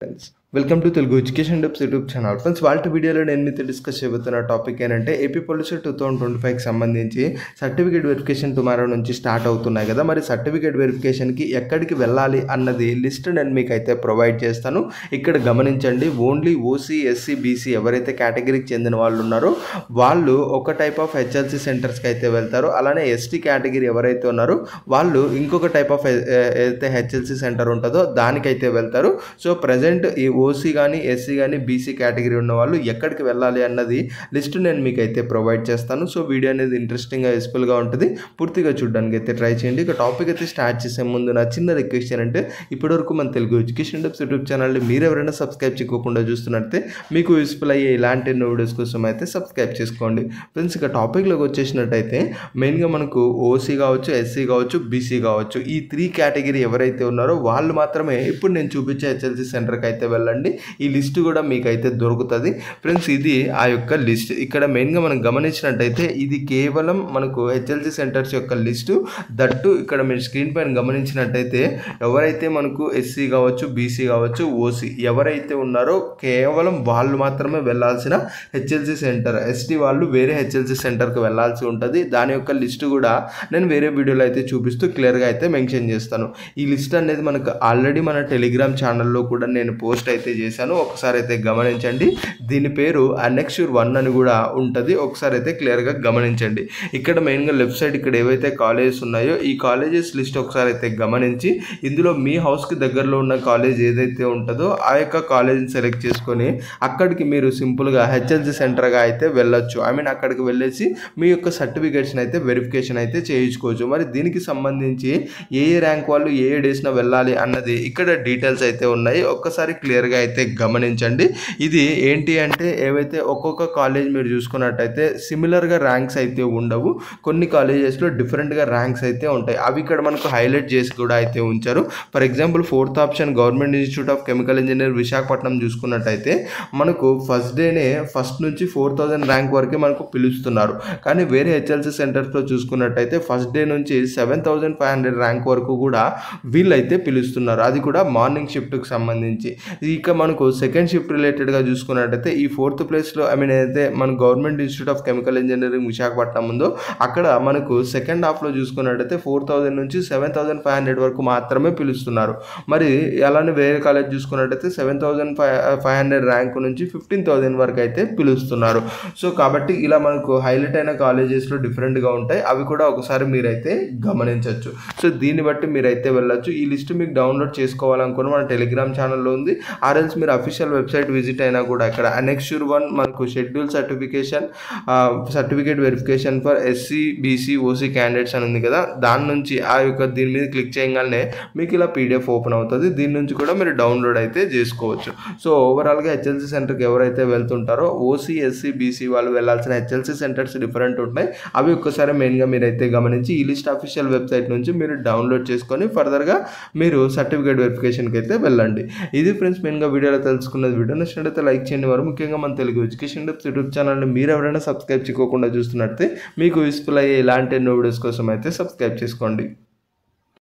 Friends welcome to Telugu education tips YouTube channel. Friends వాళ్ళ వీడియోలో నేను మీతో డిస్కస్ చేయబోతున్న టాపిక్ ఏంటంటే ఏపీ పొల్యూషన్ 2025కి సంబంధించి సర్టిఫికేట్ వెరిఫికేషన్ టుమారో నుంచి స్టార్ట్ అవుతున్నాయి కదా. మరి సర్టిఫికేట్ వెరిఫికేషన్కి ఎక్కడికి వెళ్ళాలి అన్నది లిస్ట్ నేను మీకు అయితే ప్రొవైడ్ చేస్తాను. ఇక్కడ గమనించండి, ఓన్లీ ఓసీ ఎస్సీ బీసీ ఎవరైతే కేటగిరీకి చెందిన వాళ్ళు ఉన్నారో వాళ్ళు ఒక టైప్ ఆఫ్ హెచ్ఎల్సీ సెంటర్స్కి అయితే వెళ్తారు. అలానే ఎస్టీ కేటగిరీ ఎవరైతే ఉన్నారో వాళ్ళు ఇంకొక టైప్ ఆఫ్ అయితే హెచ్ఎల్సీ సెంటర్ ఉంటుందో దానికైతే వెళ్తారు. సో ప్రజెంట్ ఈ ఓసీ కానీ ఎస్సీ కానీ బీసీ కేటగిరీ ఉన్న వాళ్ళు ఎక్కడికి వెళ్ళాలి అన్నది లిస్ట్ నేను మీకు అయితే ప్రొవైడ్ చేస్తాను. సో వీడియో అనేది ఇంట్రెస్టింగ్గా యూస్ఫుల్గా ఉంటుంది, పూర్తిగా చూడడానికి అయితే ట్రై చేయండి. ఇక టాపిక్ అయితే స్టార్ట్ చేసే ముందు నా చిన్న రిక్వెస్ట్ ఏంటంటే ఇప్పటివరకు మన తెలుగు ఎడ్యుకేషన్ టిప్స్ యూట్యూబ్ ఛానల్ని మీరు ఎవరైనా సబ్స్క్రైబ్ చేయకుండా చూస్తున్నట్టే మీకు యూస్ఫుల్ అయ్యే ఇలాంటి ఎన్నో వీడియోస్ కోసం అయితే సబ్స్క్రైబ్ చేసుకోండి. ఫ్రెండ్స్ ఇక టాపిక్లోకి వచ్చేసినట్టయితే మెయిన్గా మనకు ఓసీ కావచ్చు, ఎస్సీ కావచ్చు, బీసీ కావచ్చు, ఈ 3 కేటగిరీ ఎవరైతే ఉన్నారో వాళ్ళు మాత్రమే ఇప్పుడు నేను చూపించే హెచ్ఎల్సీ సెంటర్కి అయితే వెళ్ళండి. ఈ లిస్ట్ కూడా మీకు అయితే దొరుకుతుంది. ఫ్రెండ్స్ ఇది ఆ యొక్క లిస్ట్. ఇక్కడ మెయిన్గా మనం గమనించినట్టయితే ఇది కేవలం మనకు హెచ్ఎల్సీ సెంటర్స్ యొక్క లిస్టు. దట్టు ఇక్కడ మీరు స్క్రీన్ పైన గమనించినట్టయితే ఎవరైతే మనకు ఎస్సీ కావచ్చు, బీసీ కావచ్చు, ఓసీ ఎవరైతే ఉన్నారో కేవలం వాళ్ళు మాత్రమే వెళ్ళాల్సిన హెచ్ఎల్సీ సెంటర్. ఎస్టీ వాళ్ళు వేరే హెచ్ఎల్సీ సెంటర్కి వెళ్ళాల్సి ఉంటుంది. దాని యొక్క లిస్టు కూడా నేను వేరే వీడియోలో అయితే చూపిస్తూ క్లియర్గా అయితే మెన్షన్ చేస్తాను. ఈ లిస్ట్ అనేది మనకు ఆల్రెడీ మన టెలిగ్రామ్ ఛానల్లో కూడా నేను పోస్ట్ అయితే చేశాను, ఒకసారి అయితే గమనించండి. దీని పేరు అనెక్స్యూర్ 1 అని కూడా ఉంటుంది, ఒకసారి అయితే క్లియర్గా గమనించండి. ఇక్కడ మెయిన్గా లెఫ్ట్ సైడ్ ఇక్కడ ఏవైతే కాలేజెస్ ఉన్నాయో ఈ కాలేజెస్ లిస్ట్ ఒకసారి అయితే గమనించి ఇందులో మీ హౌస్కి దగ్గరలో ఉన్న కాలేజ్ ఏదైతే ఉంటుందో ఆ యొక్క కాలేజీని సెలెక్ట్ చేసుకొని అక్కడికి మీరు సింపుల్గా హెచ్ఎల్సీ సెంటర్గా అయితే వెళ్ళొచ్చు. అక్కడికి వెళ్ళేసి మీ యొక్క సర్టిఫికేట్స్ని అయితే వెరిఫికేషన్ అయితే చేయించుకోవచ్చు. మరి దీనికి సంబంధించి ఏ ర్యాంక్ వాళ్ళు ఏ డేస్న వెళ్ళాలి అన్నది ఇక్కడ డీటెయిల్స్ అయితే ఉన్నాయి, ఒక్కసారి క్లియర్గా అయితే గమనించండి. ఇది ఏంటి అంటే ఏవైతే ఒక్కొక్క కాలేజ్ మీరు చూసుకున్నట్టయితే సిమిలర్గా ర్యాంక్స్ అయితే ఉండవు, కొన్ని కాలేజెస్లో డిఫరెంట్గా ర్యాంక్స్ అయితే ఉంటాయి. అవి ఇక్కడ మనకు హైలైట్ చేసి కూడా అయితే ఉంచారు. For example 4th option government institute of chemical engineer Visakhapatnam చూసుకున్నట్టయితే మనకు ఫస్ట్ డేనే ఫస్ట్ నుంచి 4000 ర్యాంక్ వరకే మనకు పిలుస్తున్నారు. కానీ వేరే హెచ్ఎల్సీ సెంటర్స్లో చూసుకున్నట్టయితే ఫస్ట్ డే నుంచి 7500 ర్యాంక్ వరకు కూడా వీళ్ళైతే పిలుస్తున్నారు, అది కూడా మార్నింగ్ షిఫ్ట్కి సంబంధించి. ఇక మనకు సెకండ్ షిఫ్ట్ రిలేటెడ్గా చూసుకున్నట్టయితే ఈ 4th ప్లేస్లో అయితే మన government institute of chemical engineering Visakhapatnam ఉందో అక్కడ మనకు సెకండ్ హాఫ్లో చూసుకున్నట్టయితే 4000 నుంచి 7500 వరకు మాత్రమే పిలుస్తున్నారు. మరి అలానే వేరే కాలేజ్ చూసుకున్నట్టయితే 7500 ర్యాంక్ నుంచి 15000 వరకు అయితే పిలుస్తున్నారు. సో కాబట్టి ఇలా మనకు హైలైట్ అయిన కాలేజెస్లో డిఫరెంట్గా ఉంటాయి, అవి కూడా ఒకసారి మీరైతే గమనించవచ్చు. సో దీన్ని బట్టి మీరైతే వెళ్ళొచ్చు. ఈ లిస్ట్ మీకు డౌన్లోడ్ చేసుకోవాలనుకున్న మన టెలిగ్రామ్ ఛానల్లో ఉంది, ఆర్ఎల్స్ మీరు అఫీషియల్ వెబ్సైట్ విజిట్ అయినా కూడా ఇక్కడ అనెక్స్యూర్ 1 మనకు schedule certification certificate verification for SC BC OC candidates అని ఉంది కదా, దాని నుంచి ఆ యొక్క దీని మీద క్లిక్ చేయగానే మీకు ఇలా పీడిఎఫ్ ఓపెన్ అవుతుంది. దీని నుంచి కూడా మీరు డౌన్లోడ్ అయితే చేసుకోవచ్చు. సో ఓవరాల్గా హెచ్ఎల్సీ సెంటర్కి ఎవరైతే వెళ్తుంటారో ఓసీ ఎస్సీ బీసీ వాళ్ళు వెళ్ళాల్సిన హెచ్ఎల్సీ సెంటర్స్ డిఫరెంట్ ఉంటాయి, అవి ఒక్కసారి మెయిన్గా మీరైతే గమనించి ఈ లిస్ట్ అఫీషియల్ వెబ్సైట్ నుంచి మీరు డౌన్లోడ్ చేసుకొని ఫర్దర్గా మీరు సర్టిఫికేట్ వెరిఫికేషన్కి అయితే వెళ్ళండి. ఇది ఫ్రెండ్స్ మెయిన్గా వీడియోలో తెలుసుకున్నది. వీడియో నచ్చినట్లయితే లైక్ చేయండి. వారు ముఖ్యంగా మన తెలుగు ఎడ్యుకేషన్ టిప్స్ యూట్యూబ్ ఛానల్ని మీరు ఎవరైనా సబ్స్క్రైబ్ చేయకుండా చూస్తున్నట్లయితే మీకు యూస్ఫుల్ అయ్యే ఇలాంటి ఎన్నో వీడియోస్ కోసం అయితే సబ్స్క్రైబ్ చేసుకోండి.